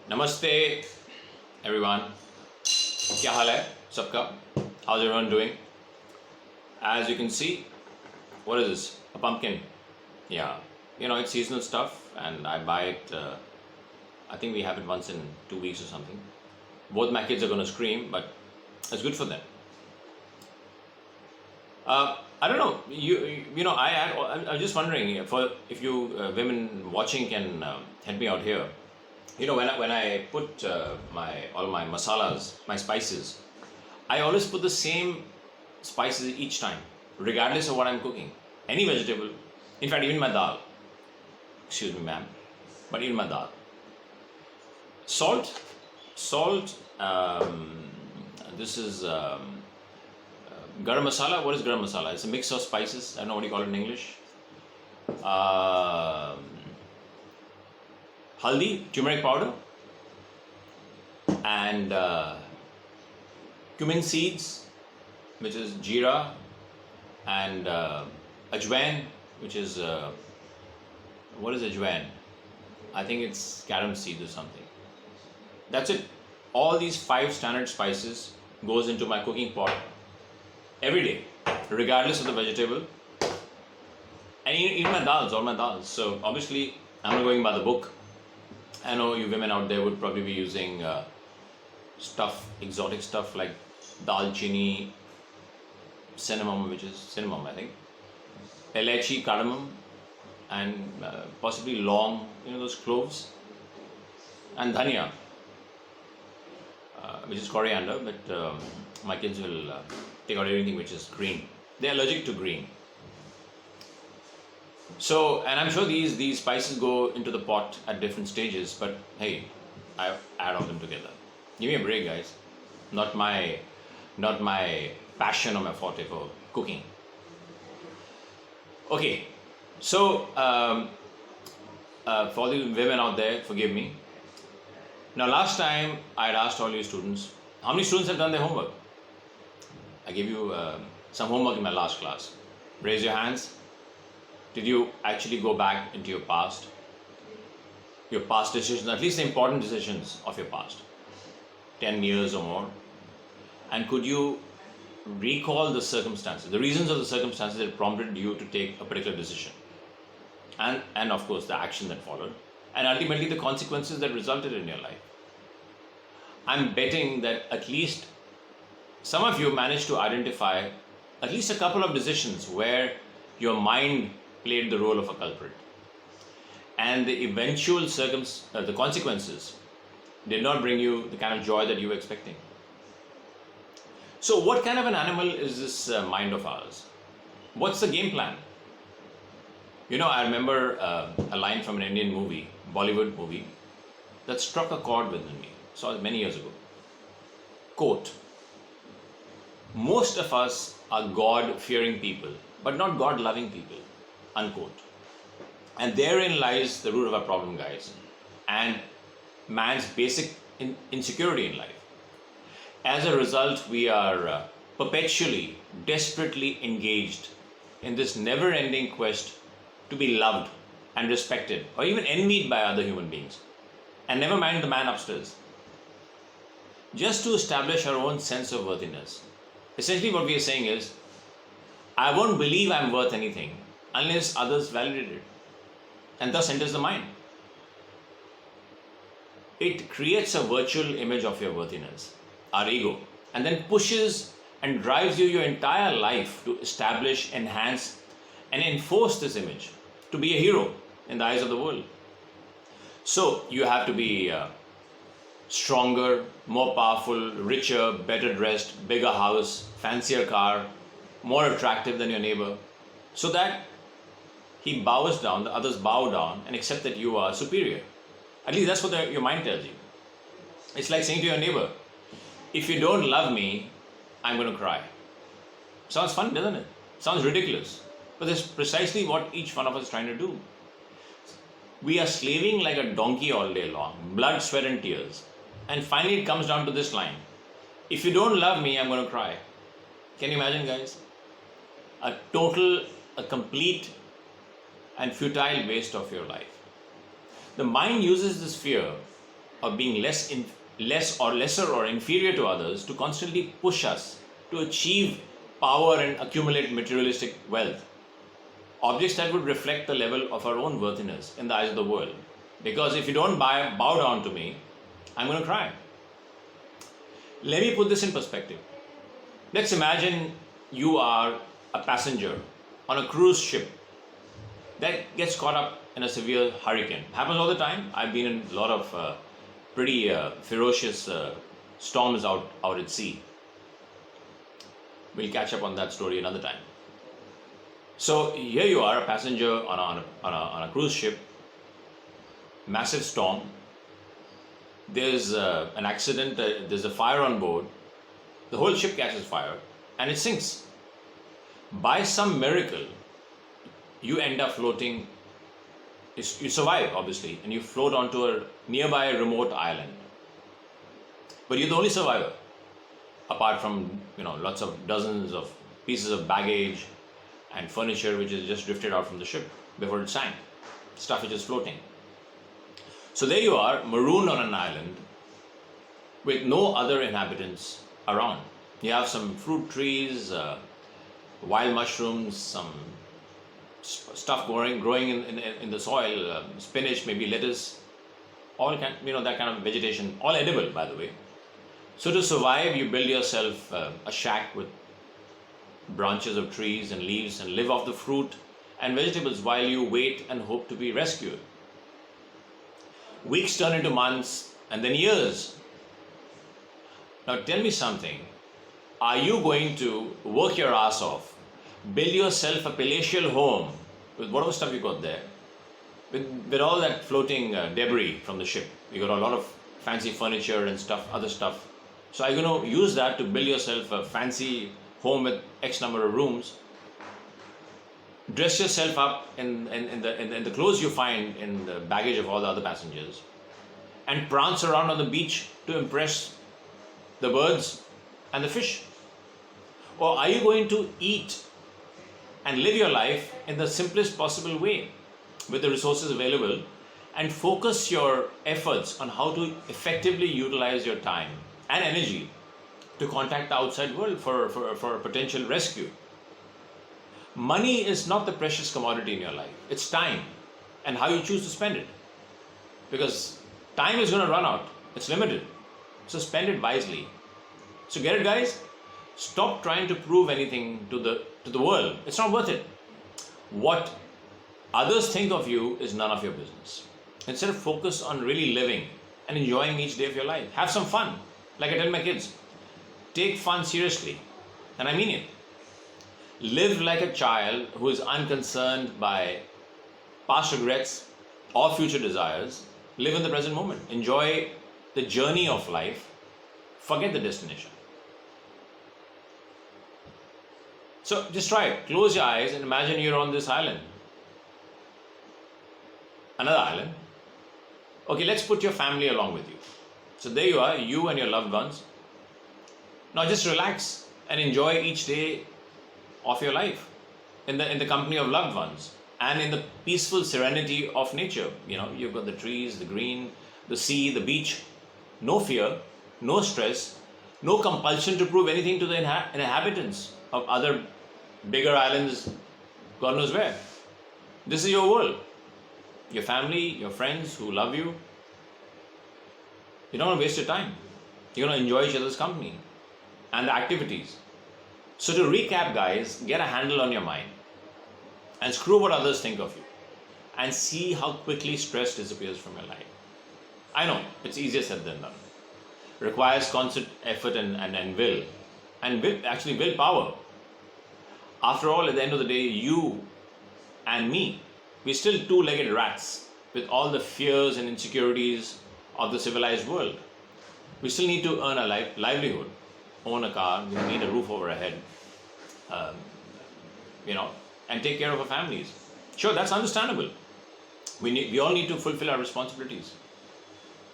नमस्ते everyone. क्या हाल है सबका? How's everyone doing? As you can see, what is this? A pumpkin. Yeah, it's seasonal stuff, and I buy it. I think we have it once in 2 weeks or something. Both my kids are going to scream, but it's good for them. I don't know. I'm just wondering if you women watching can help me out here. When I put all my masalas, my spices, I always put the same spices each time, regardless of what I'm cooking. Any vegetable, in fact, even my dal. Excuse me, ma'am, but even my dal. Salt. This is garam masala. What is garam masala? It's a mix of spices. I don't know what you call it in English. Haldi, turmeric powder, and cumin seeds, which is jeera, and ajwain, which is what is ajwain? I think it's carom seed or something. That's it. All these 5 standard spices goes into my cooking pot every day, regardless of the vegetable, and even my dals, all my dals. So obviously, I'm not going by the book. I know you women out there would probably be using exotic stuff like dalchini, cinnamon, which is cinnamon, I think, elaichi, cardamom, and possibly long, those cloves, and dhania, which is coriander, but my kids will take out everything which is green. They're allergic to green. So, and I'm sure these spices go into the pot at different stages, but hey, I add all them together. Give me a break, guys. Not my passion or my forte for cooking. Okay, so for all the women out there, forgive me. Now, last time I had asked all you students, how many students have done their homework? I gave you some homework in my last class. Raise your hands. Did you actually go back into your past decisions, at least the important decisions of your past, 10 years or more? And could you recall the circumstances, the reasons of the circumstances that prompted you to take a particular decision? And of course, the action that followed, and ultimately the consequences that resulted in your life. I'm betting that at least some of you managed to identify at least a couple of decisions where your mind played the role of a culprit, and the eventual the consequences did not bring you the kind of joy that you were expecting. So what kind of an animal is this mind of ours? What's the game plan? I remember a line from an Indian movie, Bollywood movie, that struck a chord within me. Saw it many years ago. Quote: most of us are God-fearing people, but not God-loving people. Unquote. And therein lies the root of our problem, guys, and man's basic insecurity in life. As a result, we are perpetually, desperately engaged in this never-ending quest to be loved and respected, or even envied by other human beings, and never mind the man upstairs, just to establish our own sense of worthiness. Essentially, what we are saying is, I won't believe I'm worth anything unless others validate it, and thus enters the mind. It creates a virtual image of your worthiness, our ego, and then pushes and drives you your entire life to establish, enhance, and enforce this image, to be a hero in the eyes of the world. So you have to be stronger, more powerful, richer, better dressed, bigger house, fancier car, more attractive than your neighbor, so that he bows down, the others bow down and accept that you are superior. At least that's what your mind tells you. It's like saying to your neighbor, if you don't love me, I'm going to cry. Sounds fun, doesn't it? Sounds ridiculous. But that's precisely what each one of us is trying to do. We are slaving like a donkey all day long, blood, sweat and tears. And finally it comes down to this line: if you don't love me, I'm going to cry. Can you imagine, guys? A complete and futile waste of your life. The mind uses this fear of being less or lesser or inferior to others to constantly push us to achieve power and accumulate materialistic wealth. Objects that would reflect the level of our own worthiness in the eyes of the world. Because if you don't bow down to me, I'm going to cry. Let me put this in perspective. Let's imagine you are a passenger on a cruise ship that gets caught up in a severe hurricane. Happens all the time. I've been in a lot of pretty ferocious storms out at sea. We'll catch up on that story another time. So here you are, a passenger on a cruise ship, massive storm. There's an accident, there's a fire on board, the whole ship catches fire and it sinks. By some miracle, you end up floating, you survive obviously, and you float onto a nearby remote island. But you're the only survivor, apart from lots of dozens of pieces of baggage and furniture which is just drifted out from the ship before it sank, stuff which is floating. So there you are, marooned on an island with no other inhabitants around. You have some fruit trees, wild mushrooms, some stuff growing in the soil, spinach, maybe lettuce, all that kind of vegetation, all edible, by the way. So to survive, you build yourself a shack with branches of trees and leaves and live off the fruit and vegetables while you wait and hope to be rescued. Weeks turn into months and then years. Now tell me something. Are you going to work your ass off, build yourself a palatial home with whatever stuff you got there, with all that floating debris from the ship? You got a lot of fancy furniture and stuff, other stuff. So are you going to use that to build yourself a fancy home with X number of rooms? Dress yourself up in the clothes you find in the baggage of all the other passengers and prance around on the beach to impress the birds and the fish? Or are you going to eat and live your life in the simplest possible way with the resources available and focus your efforts on how to effectively utilize your time and energy to contact the outside world for a potential rescue? Money is not the precious commodity in your life. It's time and how you choose to spend it. Because time is going to run out. It's limited. So spend it wisely. So get it, guys? Stop trying to prove anything to the world. It's not worth it. What others think of you is none of your business. Instead, focus on really living and enjoying each day of your life. Have some fun. Like I tell my kids, take fun seriously. And I mean it. Live like a child who is unconcerned by past regrets or future desires. Live in the present moment. Enjoy the journey of life. Forget the destination. So just try it. Close your eyes and imagine you're on this island. Another island. Okay, let's put your family along with you. So there you are, you and your loved ones. Now just relax and enjoy each day of your life in the company of loved ones and in the peaceful serenity of nature. You've got the trees, the green, the sea, the beach. No fear, no stress, no compulsion to prove anything to the inhabitants of other bigger islands, God knows where. This is your world. Your family, your friends who love you. You don't want to waste your time. You're going to enjoy each other's company and the activities. So to recap, guys, get a handle on your mind and screw what others think of you and see how quickly stress disappears from your life. I know, it's easier said than done. Requires constant effort and will. And actually willpower. After all, at the end of the day, you and me, we're still two-legged rats with all the fears and insecurities of the civilized world. We still need to earn a livelihood, own a car, we need a roof over our head, and take care of our families. Sure, that's understandable. We all need to fulfill our responsibilities.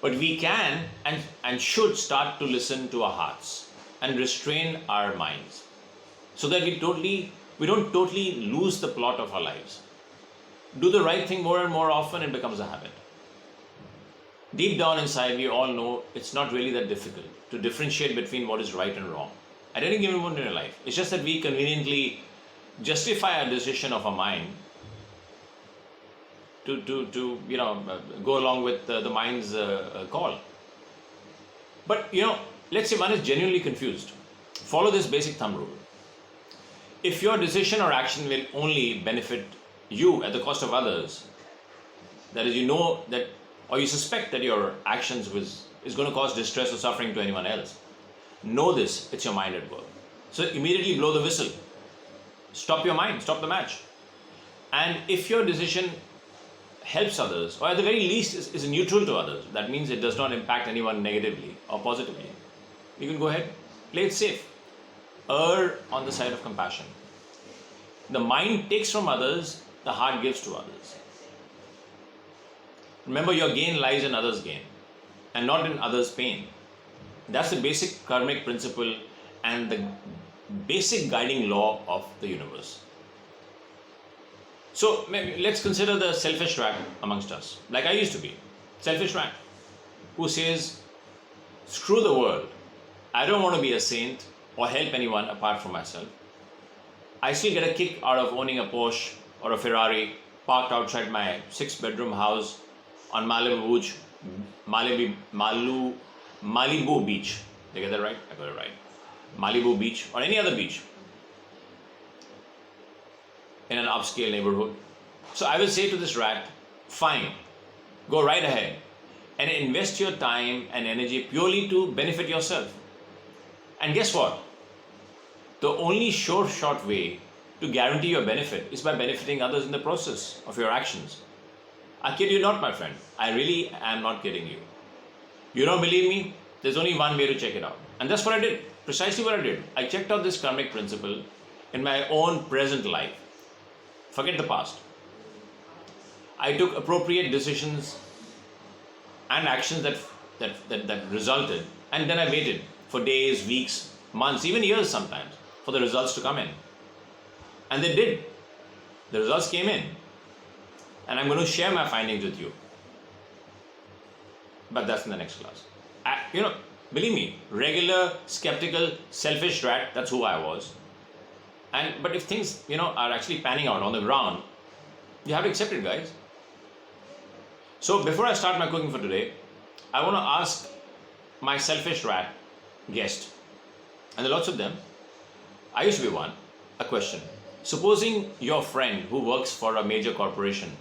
But we can and should start to listen to our hearts and restrain our minds so that we don't totally lose the plot of our lives. Do the right thing more and more often, it becomes a habit. Deep down inside, we all know it's not really that difficult to differentiate between what is right and wrong at any given moment in your life. It's just that we conveniently justify our decision of our mind to go along with the mind's call. But let's say one is genuinely confused. Follow this basic thumb rule. If your decision or action will only benefit you at the cost of others, that is, you suspect that your actions is going to cause distress or suffering to anyone else, know this, it's your mind at work. So immediately blow the whistle. Stop your mind, stop the match. And if your decision helps others, or at the very least is neutral to others, that means it does not impact anyone negatively or positively, you can go ahead, play it safe. Err on the side of compassion. The mind takes from others, the heart gives to others. Remember, your gain lies in others' gain and not in others' pain. That's the basic karmic principle and the basic guiding law of the universe. So let's consider the selfish rat amongst us, like I used to be. Selfish rat who says, screw the world, I don't want to be a saint or help anyone apart from myself. I still get a kick out of owning a Porsche or a Ferrari parked outside my 6-bedroom house on Malibu Beach. Did I get that right? I got it right. Malibu Beach or any other beach in an upscale neighborhood. So I will say to this rat, fine, go right ahead and invest your time and energy purely to benefit yourself. And guess what? The only sure shot way to guarantee your benefit is by benefiting others in the process of your actions. I kid you not, my friend. I really am not kidding you. You don't believe me? There's only one way to check it out. And that's what I did. Precisely what I did. I checked out this karmic principle in my own present life. Forget the past. I took appropriate decisions and actions that resulted, and then I waited for days, weeks, months, even years sometimes for the results to come in. And they did. The results came in. And I'm going to share my findings with you. But that's in the next class. Believe me, regular, skeptical, selfish rat, that's who I was. But if things, are actually panning out on the ground, you have to accept it, guys. So before I start my cooking for today, I want to ask my selfish rat guest, and there are lots of them, I used to be one, a question. Supposing your friend who works for a major corporation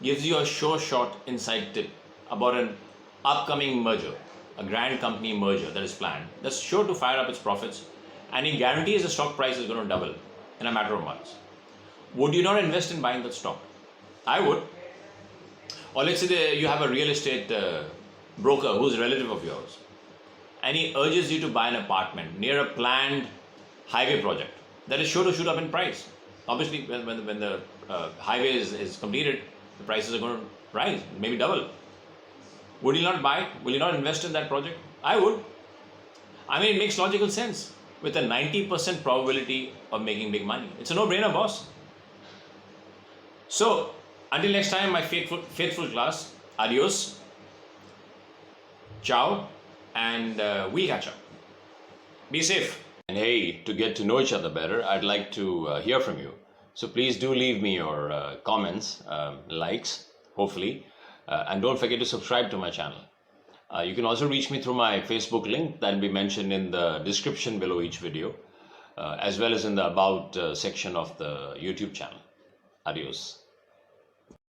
gives you a sure shot inside tip about an upcoming merger, a grand company merger that is planned, that's sure to fire up its profits, and he guarantees the stock price is going to double in a matter of months. Would you not invest in buying that stock? I would. Or let's say you have a real estate broker who's a relative of yours, and he urges you to buy an apartment near a planned highway project that is sure to shoot up in price. Obviously, when the highway is completed, the prices are going to rise, maybe double. Would you not buy it? Will you not invest in that project? I would. I mean, it makes logical sense with a 90% probability of making big money. It's a no-brainer, boss. So, until next time, my faithful class, adios, ciao, and we'll catch up. Be safe. And hey, to get to know each other better, I'd like to hear from you. So please do leave me your comments, likes, hopefully, and don't forget to subscribe to my channel. You can also reach me through my Facebook link that will be mentioned in the description below each video, as well as in the About section of the YouTube channel. Adios.